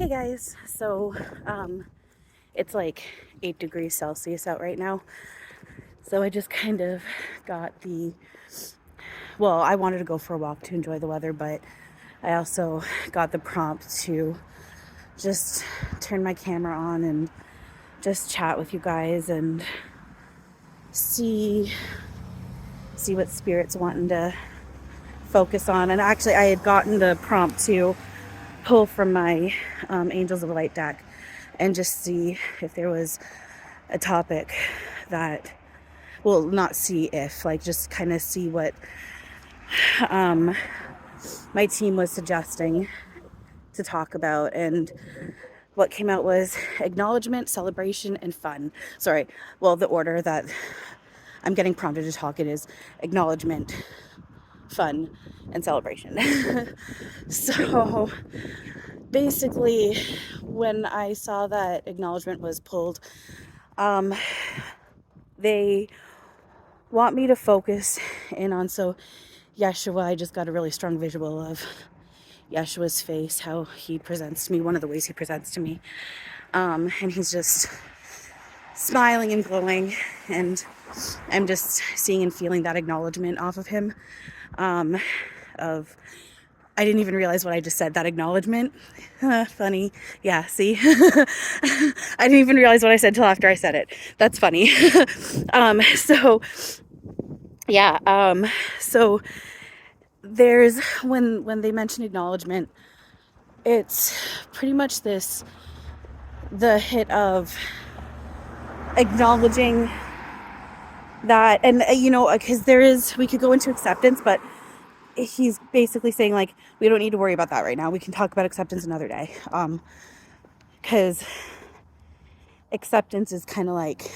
Hey guys, so it's like 8 degrees Celsius out right now. So I just kind of got I wanted to go for a walk to enjoy the weather, but I also got the prompt to just turn my camera on and just chat with you guys and see what spirit's wanting to focus on. And actually I had gotten the prompt to pull from my Angels of Light deck and just see if there was a topic that, well, not see if, like, just kind of see what my team was suggesting to talk about. And what came out was acknowledgement, celebration, and fun. Sorry, well, the order that I'm getting prompted to talk, it is acknowledgement, fun, and celebration. So basically, when I saw that acknowledgement was pulled, they want me to focus in on, so Yeshua, I just got a really strong visual of Yeshua's face, how he presents to me, one of the ways he presents to me. And he's just smiling and glowing, and I'm just seeing and feeling that acknowledgement off of him. I didn't even realize what I just said, that acknowledgement. Funny. Yeah, see? I didn't even realize what I said till after I said it. That's funny. So there's, when they mention acknowledgement, it's pretty much the hit of acknowledging that, and because we could go into acceptance, but he's basically saying, like, we don't need to worry about that right now. We can talk about acceptance another day. Because acceptance is kind of like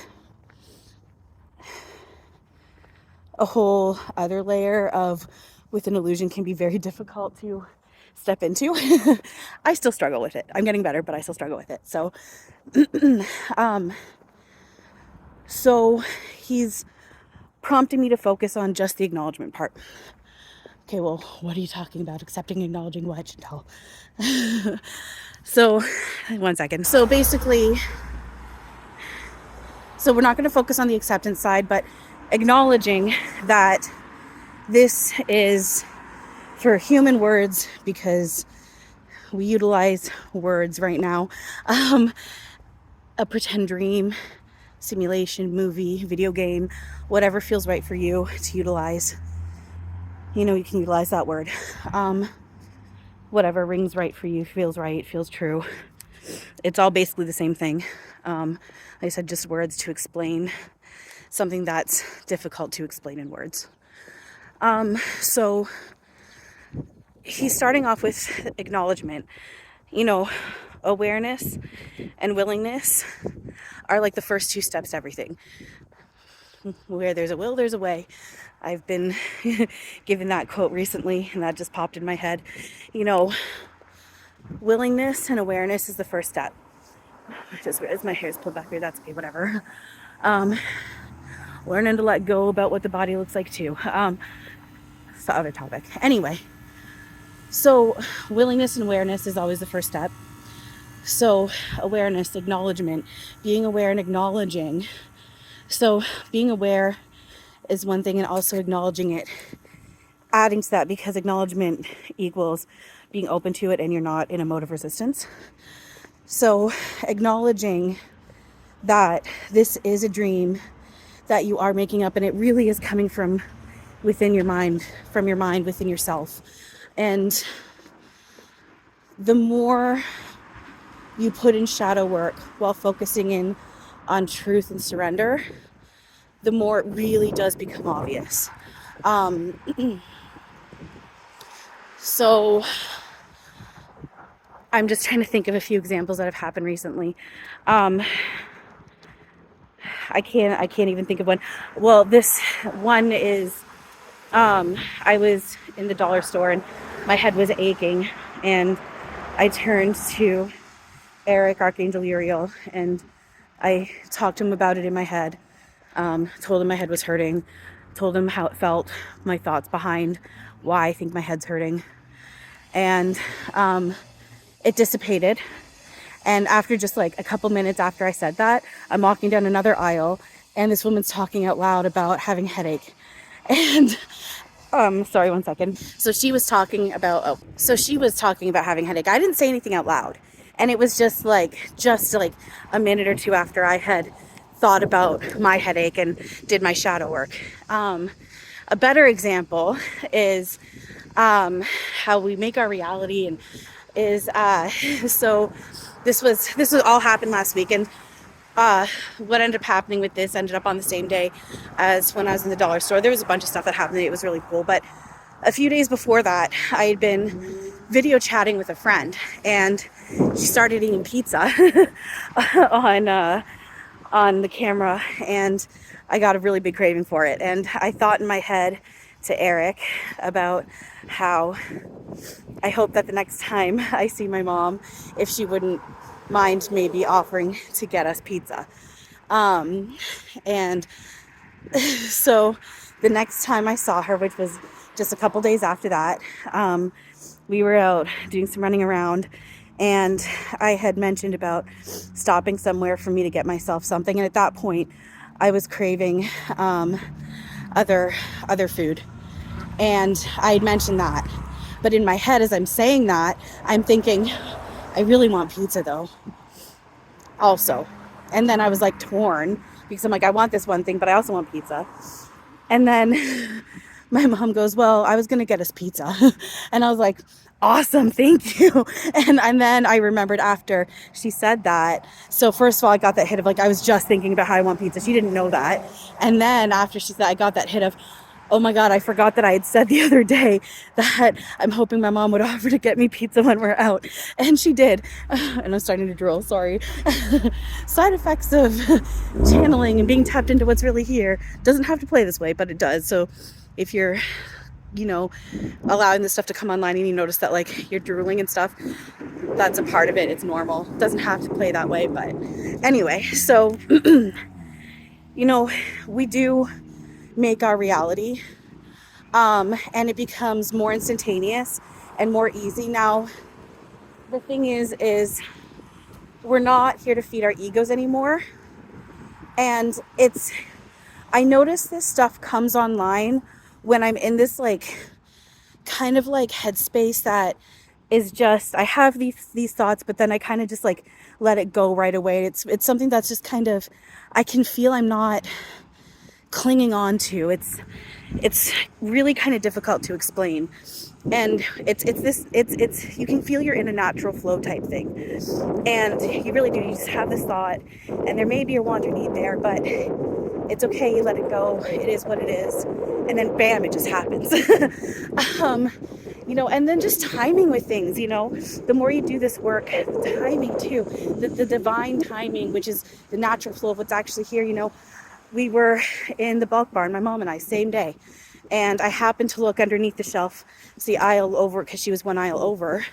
a whole other layer of, with an illusion, can be very difficult to step into. I still struggle with it. I'm getting better, but I still struggle with it. So, so he's prompting me to focus on just the acknowledgement part. Okay, well, what are you talking about? Accepting, acknowledging what? No. So, one second. So basically, we're not going to focus on the acceptance side, but acknowledging that this is for human words, because we utilize words right now. A pretend dream, simulation, movie, video game, whatever feels right for you to utilize. You can utilize that word. Whatever rings right for you, feels right, feels true. It's all basically the same thing. Like I said, just words to explain something that's difficult to explain in words. So he's starting off with acknowledgement. Awareness and willingness are like the first two steps to everything. Where there's a will, there's a way. I've been given that quote recently, and that just popped in my head. Willingness and awareness is the first step. I just realized my hair's pulled back here. That's okay, whatever. Learning to let go about what the body looks like too. It's the other topic. Anyway, so willingness and awareness is always the first step. So awareness, acknowledgement, being aware and acknowledging. So being aware is one thing, and also acknowledging it, adding to that, because acknowledgement equals being open to it and you're not in a mode of resistance. So acknowledging that this is a dream that you are making up, and it really is coming from within your mind, within yourself. And the more you put in shadow work while focusing in on truth and surrender, the more it really does become obvious. So I'm just trying to think of a few examples that have happened recently. I can't even think of one. Well, this one is, I was in the dollar store and my head was aching, and I turned to Eric, Archangel Uriel, and I talked to him about it in my head. Told him my head was hurting, told him how it felt, my thoughts behind why I think my head's hurting. And it dissipated. And after just like a couple minutes after I said that, I'm walking down another aisle and this woman's talking out loud about having a headache. And sorry, one second. So she was talking about having a headache. I didn't say anything out loud. And it was just like a minute or two after I had thought about my headache and did my shadow work. A better example is how we make our reality, and is so this was all happened last week, and what ended up happening with this ended up on the same day as when I was in the dollar store. There was a bunch of stuff that happened. It was really cool. But a few days before that, I had been video chatting with a friend, and she started eating pizza on the camera, and I got a really big craving for it. And I thought in my head to Eric about how I hope that the next time I see my mom, if she wouldn't mind maybe offering to get us pizza. And so the next time I saw her, which was just a couple days after that, we were out doing some running around, and I had mentioned about stopping somewhere for me to get myself something. And at that point, I was craving other food. And I had mentioned that. But in my head, as I'm saying that, I'm thinking, I really want pizza though, also. And then I was like torn, because I'm like, I want this one thing, but I also want pizza. And then my mom goes, well, I was going to get us pizza. And I was like, awesome, thank you. And then I remembered after she said that. So first of all, I got that hit of like, I was just thinking about how I want pizza. She didn't know that. And then after she said, I got that hit of, oh my God, I forgot that I had said the other day that I'm hoping my mom would offer to get me pizza when we're out. And she did. And I'm starting to drool, sorry. Side effects of channeling and being tapped into what's really here. Doesn't have to play this way, but it does. So if you're, allowing this stuff to come online and you notice that like you're drooling and stuff, that's a part of it. It's normal. It doesn't have to play that way. But anyway, so, we do make our reality, and it becomes more instantaneous and more easy. Now, the thing is we're not here to feed our egos anymore. And I notice this stuff comes online when I'm in this like kind of like headspace that is just, I have these thoughts, but then I kind of just like let it go right away. It's something that's just kind of, I can feel I'm not clinging on to. It's really kind of difficult to explain. And it's you can feel you're in a natural flow type thing. And you really do. You just have this thought, and there may be a want or need there, but it's okay. You let it go. It is what it is. And then bam, it just happens. And then just timing with things, the more you do this work, the timing too, the divine timing, which is the natural flow of what's actually here. We were in the bulk barn, my mom and I, same day. And I happened to look underneath the shelf, see aisle over, because she was one aisle over.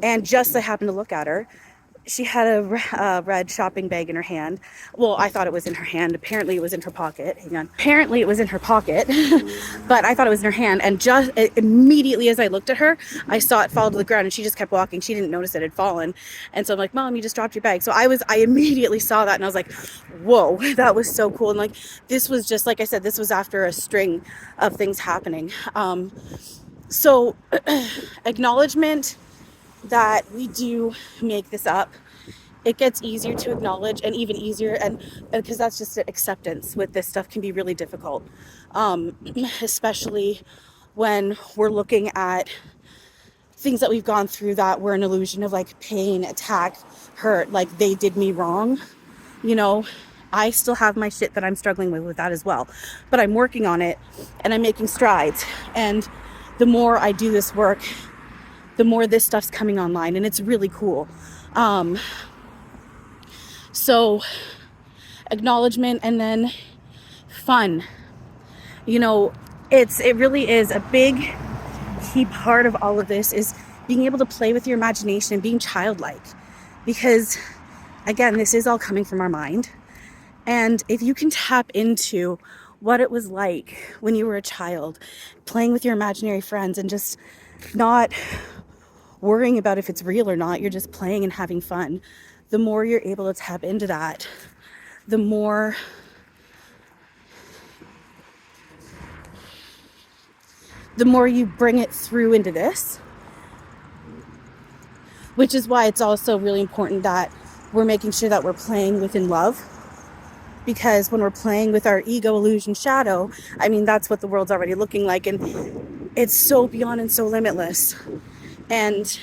And just I happened to look at her. She had a red shopping bag in her hand. Well, I thought it was in her hand. Apparently it was in her pocket. Hang on. Apparently it was in her pocket, but I thought it was in her hand. And just immediately as I looked at her, I saw it fall to the ground, and she just kept walking. She didn't notice it had fallen. And so I'm like, Mom, you just dropped your bag. So I immediately saw that, and I was like, whoa, that was so cool. And like, this was just, like I said, this was after a string of things happening. So acknowledgement that we do make this up, it gets easier to acknowledge, and even easier, and because that's just acceptance with this stuff can be really difficult, especially when we're looking at things that we've gone through that were an illusion of like pain, attack, hurt, like they did me wrong. I still have my shit that I'm struggling with that as well, but I'm working on it and I'm making strides. And the more I do this work, the more this stuff's coming online, and it's really cool. So acknowledgement, and then fun. It really is a big key part of all of this, is being able to play with your imagination and being childlike, because again, this is all coming from our mind. And if you can tap into what it was like when you were a child, playing with your imaginary friends and just not worrying about if it's real or not. You're just playing and having fun. The more you're able to tap into that, the more you bring it through into this, which is why it's also really important that we're making sure that we're playing within love. Because when we're playing with our ego, illusion, shadow, I mean, that's what the world's already looking like. And it's so beyond and so limitless. And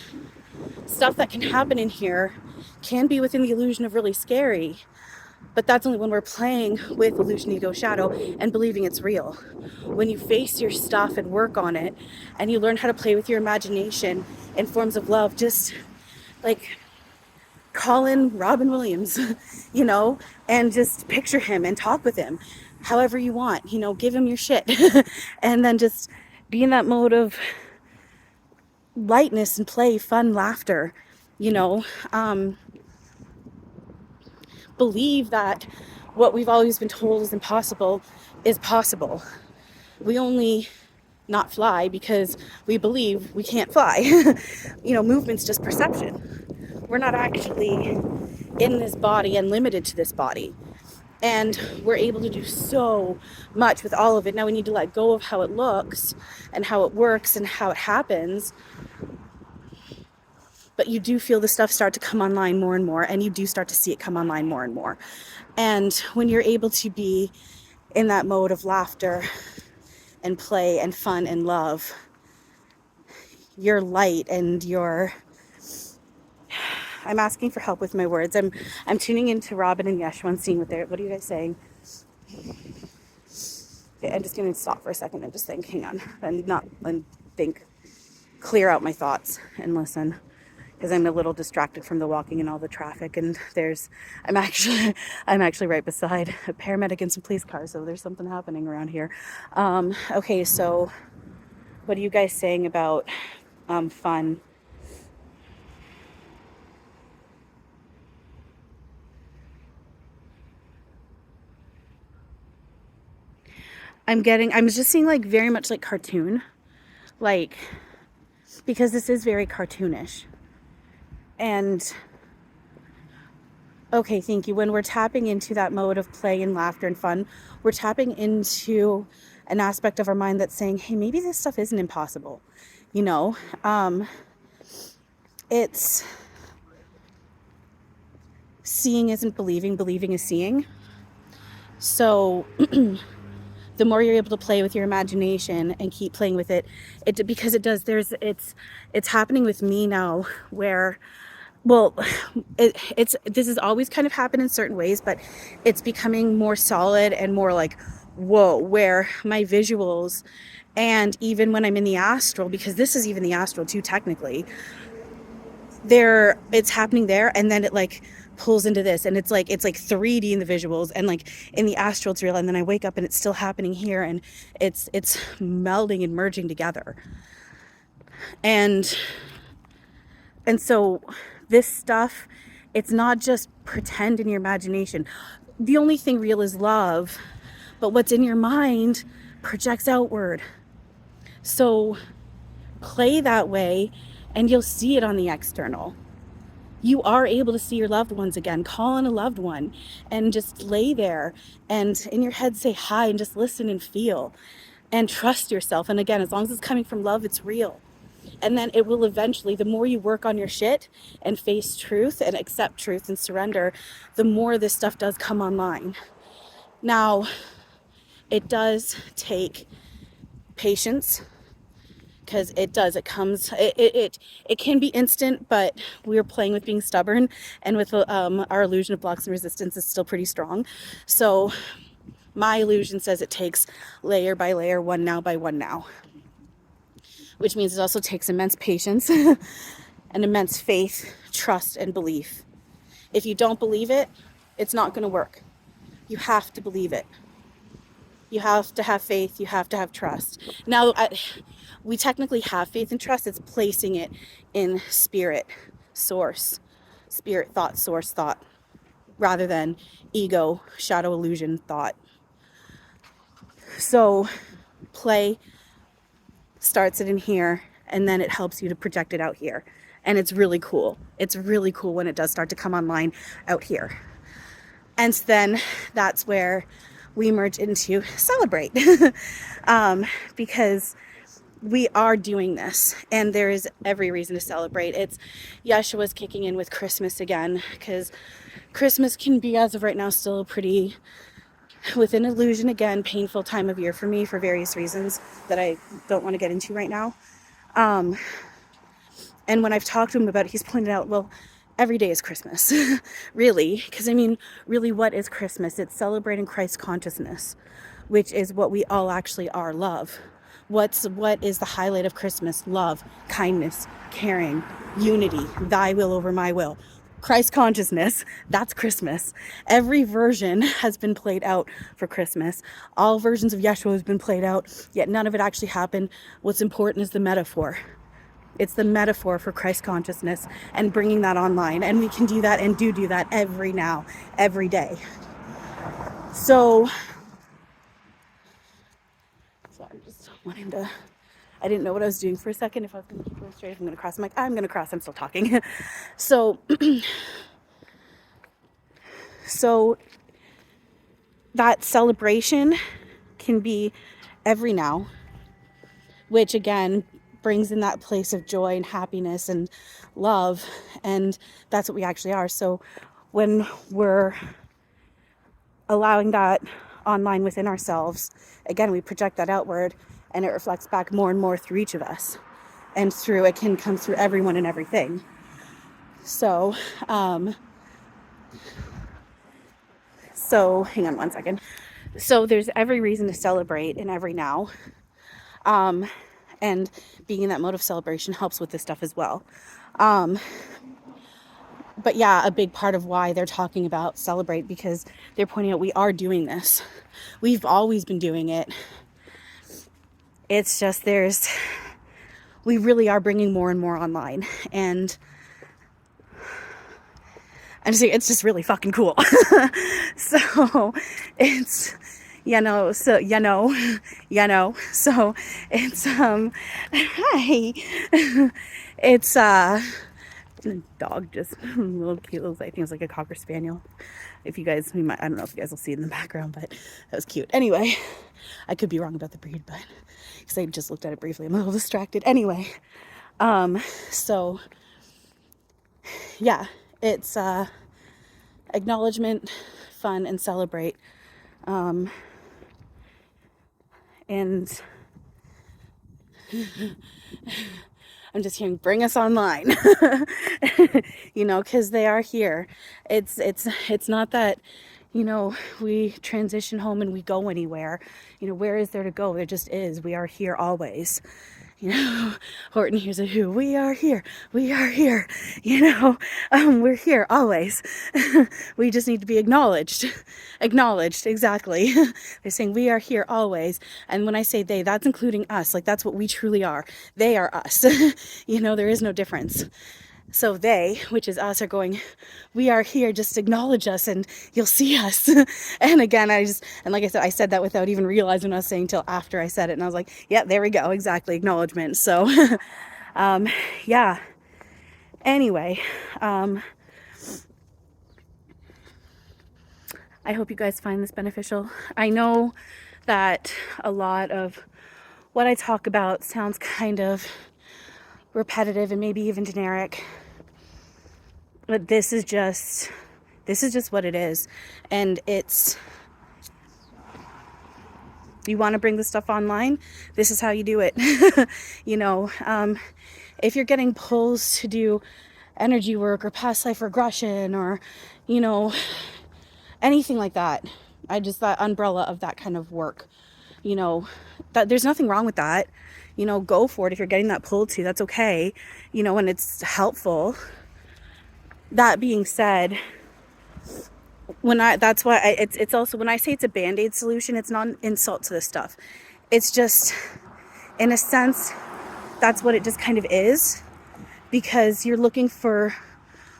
stuff that can happen in here can be within the illusion of really scary. But that's only when we're playing with illusion, ego, shadow, and believing it's real. When you face your stuff and work on it, and you learn how to play with your imagination in forms of love, just like call in Robin Williams, you know, and just picture him and talk with him however you want, you know, give him your shit. And then just be in that mode of lightness and play, fun, laughter, you know. Believe that what we've always been told is impossible is possible. We only not fly because we believe we can't fly. You know, movement's just perception. We're not actually in this body and limited to this body. And we're able to do so much with all of it. Now we need to let go of how it looks and how it works and how it happens. But you do feel the stuff start to come online more and more, and you do start to see it come online more and more. And when you're able to be in that mode of laughter and play and fun and love, your light and your... I'm asking for help with my words. I'm tuning into Robin and Yeshua and seeing what are you guys saying? Okay, I'm just going to stop for a second and just think, hang on, and think, clear out my thoughts and listen, because I'm a little distracted from the walking and all the traffic. And I'm actually right beside a paramedic and some police cars, so there's something happening around here. Okay, so what are you guys saying about fun? I'm just seeing like very much like cartoon, like, because this is very cartoonish. And okay, thank you. When we're tapping into that mode of play and laughter and fun, we're tapping into an aspect of our mind that's saying, hey, maybe this stuff isn't impossible. You know, it's seeing isn't believing, believing is seeing. So the more you're able to play with your imagination and keep playing with it, because it does, it's happening with me now where, well, this has always kind of happened in certain ways, but it's becoming more solid and more like, whoa, where my visuals, and even when I'm in the astral, because this is even the astral too, technically, it's happening there, and then it like pulls into this, and it's like 3D in the visuals, and like in the astral it's real, and then I wake up and it's still happening here, and it's melding and merging together. And so this stuff, it's not just pretend in your imagination. The only thing real is love, but what's in your mind projects outward. So play that way and you'll see it on the external. You are able to see your loved ones again. Call on a loved one and just lay there and in your head say hi and just listen and feel and trust yourself. And again, as long as it's coming from love, it's real. And then it will eventually, the more you work on your shit and face truth and accept truth and surrender, the more this stuff does come online. Now, it does take patience, because it can be instant, but we're playing with being stubborn, and with our illusion of blocks and resistance is still pretty strong. So my illusion says it takes layer by layer, one now by one now, which means it also takes immense patience and immense faith, trust, and belief. If you don't believe it, it's not going to work. You have to believe it. You have to have faith. You have to have trust. Now, we technically have faith and trust. It's placing it in spirit, source, spirit, thought, source, thought, rather than ego, shadow, illusion, thought. So play starts it in here, and then it helps you to project it out here. And it's really cool. It's really cool when it does start to come online out here. And then that's where we merge into celebrate. Because we are doing this, and there is every reason to celebrate. It's Yeshua's kicking in with Christmas again, because Christmas can be, as of right now, still pretty, with an illusion, again, painful time of year for me for various reasons that I don't want to get into right now. And when I've talked to him about it, he's pointed out, well, every day is Christmas, really. Because I mean, really, what is Christmas? It's celebrating Christ's consciousness, which is what we all actually are, love. What is the highlight of Christmas? Love, kindness, caring, unity, thy will over my will. Christ consciousness, that's Christmas. Every version has been played out for Christmas. All versions of Yeshua has been played out, yet none of it actually happened. What's important is the metaphor. It's the metaphor for Christ consciousness and bringing that online. And we can do that and do that every day. So I'm just wanting to, I didn't know what I was doing for a second. If I was going to keep going straight, if I'm going to cross, I'm like, I'm going to cross. I'm still talking. So that celebration can be every now, which again brings in that place of joy and happiness and love, and that's what we actually are. So when we're allowing that online within ourselves, again, we project that outward, and it reflects back more and more through each of us, and through, it can come through everyone and everything. So hang on one second. So there's every reason to celebrate in every now. And being in that mode of celebration helps with this stuff as well. But yeah, a big part of why they're talking about celebrate, because they're pointing out we are doing this. We've always been doing it. It's just we really are bringing more and more online. And it's just really fucking cool. So it's... So it's, hi, it's, dog, just a little cute little, I think it was like a Cocker Spaniel. If you guys, I don't know if you guys will see it in the background, but that was cute. Anyway, I could be wrong about the breed, but, because I just looked at it briefly, I'm a little distracted. Anyway, so, yeah, it's, acknowledgement, fun, and celebrate. And I'm just hearing, bring us online, because they are here. It's not that, we transition home and we go anywhere. Where is there to go? There just is. We are here always. Horton here's a who. We are here. We're here always. We just need to be acknowledged. Exactly. They're saying we are here always. And when I say they, that's including us. Like, that's what we truly are. They are us. There is no difference. So they, which is us, are going, we are here, just acknowledge us and you'll see us. And again, and like I said, I said that without even realizing what I was saying till after I said it. And I was like, yeah, there we go. Exactly. Acknowledgement. So, yeah. Anyway, I hope you guys find this beneficial. I know that a lot of what I talk about sounds kind of repetitive and maybe even generic, but this is just what it is. And you want to bring this stuff online, this is how you do it. If you're getting pulls to do energy work or past life regression or anything like that, that umbrella of that kind of work, that there's nothing wrong with that. Go for it. If you're getting that pull to, that's okay, and it's helpful. That being said, that's why it's also, when I say it's a Band-Aid solution, it's not an insult to this stuff. It's just, in a sense, that's what it just kind of is, because you're looking for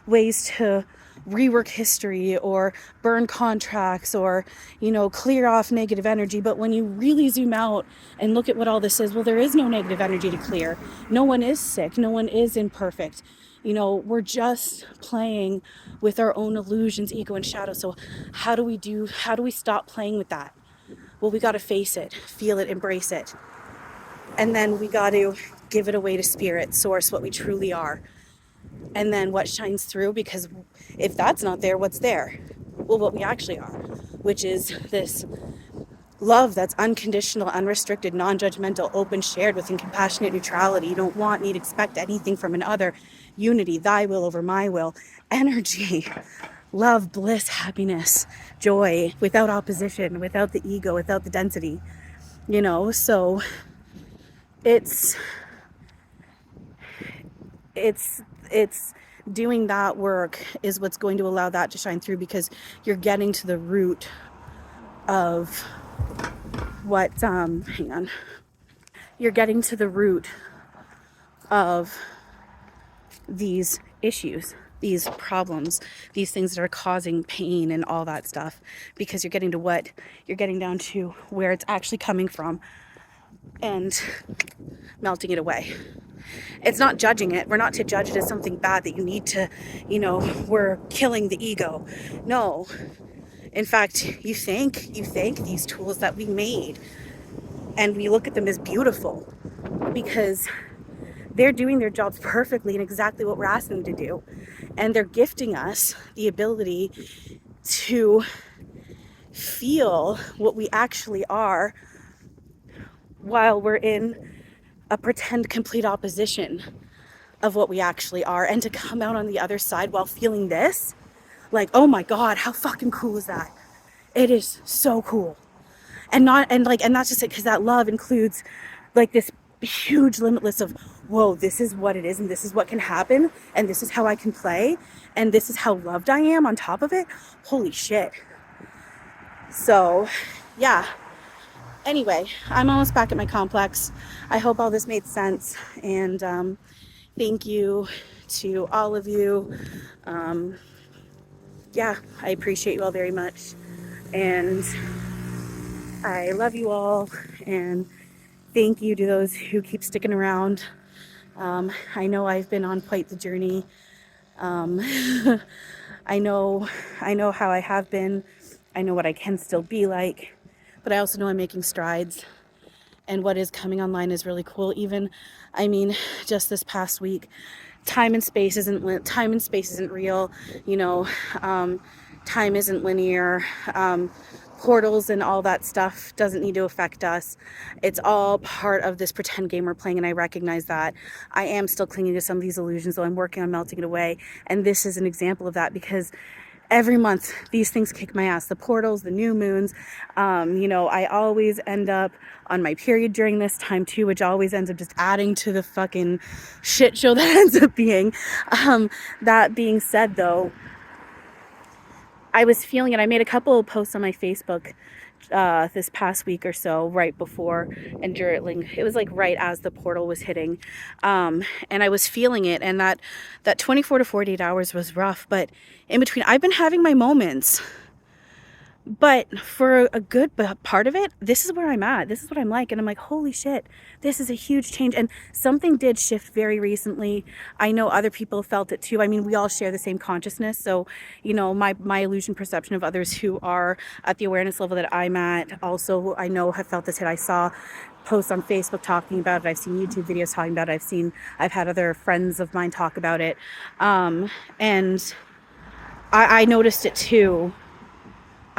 ways to rework history or burn contracts or, clear off negative energy. But when you really zoom out and look at what all this is, well, there is no negative energy to clear. No one is sick. No one is imperfect. You know, we're just playing with our own illusions, ego and shadow. So how do we stop playing with that? Well, we got to face it, feel it, embrace it. And then we got to give it away to spirit, source, what we truly are. And then what shines through, because if that's not there, what's there? Well, what we actually are, which is this love that's unconditional, unrestricted, non-judgmental, open, shared with compassionate neutrality. You don't want, need, expect anything from another. Unity, thy will over my will. Energy, love, bliss, happiness, joy, without opposition, without the ego, without the density. You know, so it's doing that work is what's going to allow that to shine through, because you're getting to the root of what hang on, you're getting to the root of these issues, these problems, these things that are causing pain and all that stuff, because you're getting down to where it's actually coming from and melting it away. It's not judging it. We're not to judge it as something bad that you need to, we're killing the ego. No. In fact, you thank these tools that we made, and we look at them as beautiful, because they're doing their jobs perfectly and exactly what we're asking them to do. And they're gifting us the ability to feel what we actually are while we're in a pretend complete opposition of what we actually are, and to come out on the other side while feeling this, like, oh my God, how fucking cool is that? It is so cool. And that's just it, because that love includes like this huge limitless of, whoa, this is what it is, and this is what can happen, and this is how I can play, and this is how loved I am on top of it. Holy shit. So yeah, anyway, I'm almost back at my complex. I hope all this made sense, and thank you to all of you. Yeah, I appreciate you all very much, and I love you all, and thank you to those who keep sticking around. I know I've been on quite the journey. I know how I have been. I know what I can still be like, but I also know I'm making strides, and what is coming online is really cool. Even, just this past week, time and space isn't real. Time isn't linear. Portals and all that stuff doesn't need to affect us. It's all part of this pretend game we're playing, and I recognize that. I am still clinging to some of these illusions, though I'm working on melting it away. And this is an example of that, because every month these things kick my ass. The portals, the new moons. I always end up on my period during this time too, which always ends up just adding to the fucking shit show that ends up being. That being said, though, I was feeling it. I made a couple of posts on my Facebook this past week or so, right before and during. It was like right as the portal was hitting, and I was feeling it. And that 24 to 48 hours was rough, but in between, I've been having my moments. But for a good part of it, this is where I'm at. This is what I'm like. And I'm like, holy shit, this is a huge change. And something did shift very recently. I know other people felt it too. We all share the same consciousness. So, my illusion perception of others who are at the awareness level that I'm at also, I know, have felt this hit. I saw posts on Facebook talking about it. I've seen YouTube videos talking about it. I've had other friends of mine talk about it. And I noticed it too.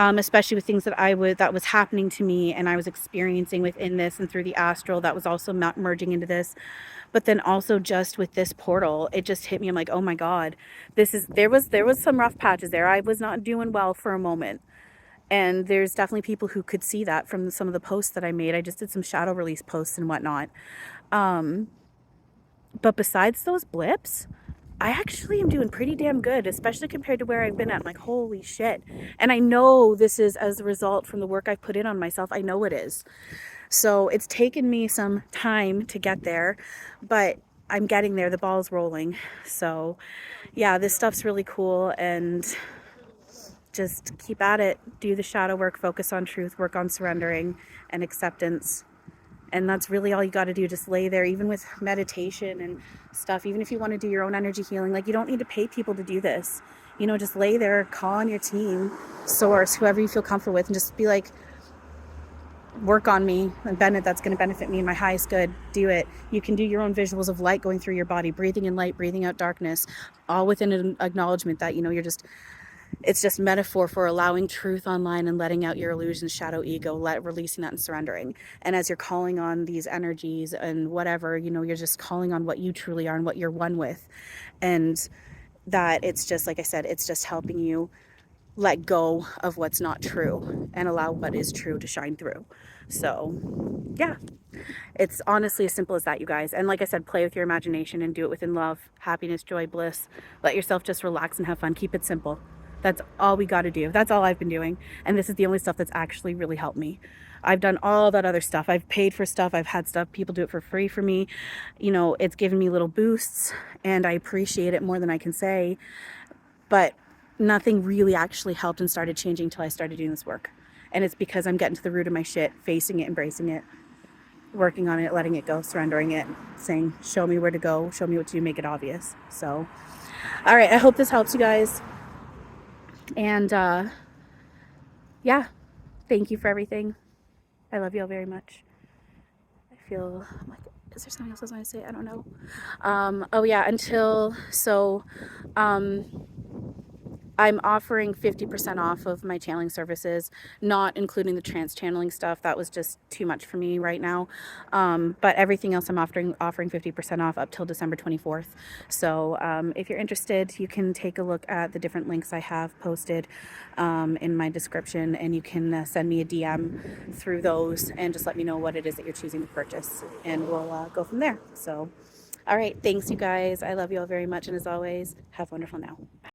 Especially with things that was happening to me and I was experiencing within this and through the astral that was also merging into this. But then also just with this portal, it just hit me. I'm like, oh my God, there was some rough patches there. I was not doing well for a moment. And there's definitely people who could see that from some of the posts that I made. I just did some shadow release posts and whatnot. But besides those blips, I actually am doing pretty damn good, especially compared to where I've been at. I'm like, holy shit. And I know this is as a result from the work I've put in on myself. I know it is. So it's taken me some time to get there, but I'm getting there. The ball's rolling. So yeah, this stuff's really cool, and just keep at it. Do the shadow work, focus on truth, work on surrendering and acceptance. And that's really all you got to do. Just lay there, even with meditation and stuff. Even if you want to do your own energy healing, like, you don't need to pay people to do this. You know, just lay there, call on your team, source, whoever you feel comfortable with, and just be like, work on me, and Bennett, that's going to benefit me in my highest good. Do it. You can do your own visuals of light going through your body, breathing in light, breathing out darkness, all within an acknowledgement that, you know, it's just metaphor for allowing truth online and letting out your illusions, shadow, ego, releasing that and surrendering. And as you're calling on these energies and whatever, you know, you're just calling on what you truly are and what you're one with. And that it's just, like I said, it's just helping you let go of what's not true and allow what is true to shine through. So yeah, it's honestly as simple as that, you guys. And like I said, play with your imagination and do it within love, happiness, joy, bliss. Let yourself just relax and have fun. Keep it simple. That's all we got to do. That's all I've been doing. And this is the only stuff that's actually really helped me. I've done all that other stuff. I've paid for stuff. I've had stuff. People do it for free for me. You know, it's given me little boosts and I appreciate it more than I can say. But nothing really actually helped and started changing until I started doing this work. And it's because I'm getting to the root of my shit, facing it, embracing it, working on it, letting it go, surrendering it, saying, show me where to go, show me what to do, make it obvious. So, all right, I hope this helps you guys. And yeah, thank you for everything. I love you all very much. I feel like, is there something else I was going to say? I don't know. Oh yeah, I'm offering 50% off of my channeling services, not including the trance channeling stuff. That was just too much for me right now. But everything else I'm offering 50% off up till December 24th. So if you're interested, you can take a look at the different links I have posted in my description, and you can send me a DM through those and just let me know what it is that you're choosing to purchase, and we'll go from there. So, all right, thanks you guys. I love you all very much, and as always, have wonderful now. Bye.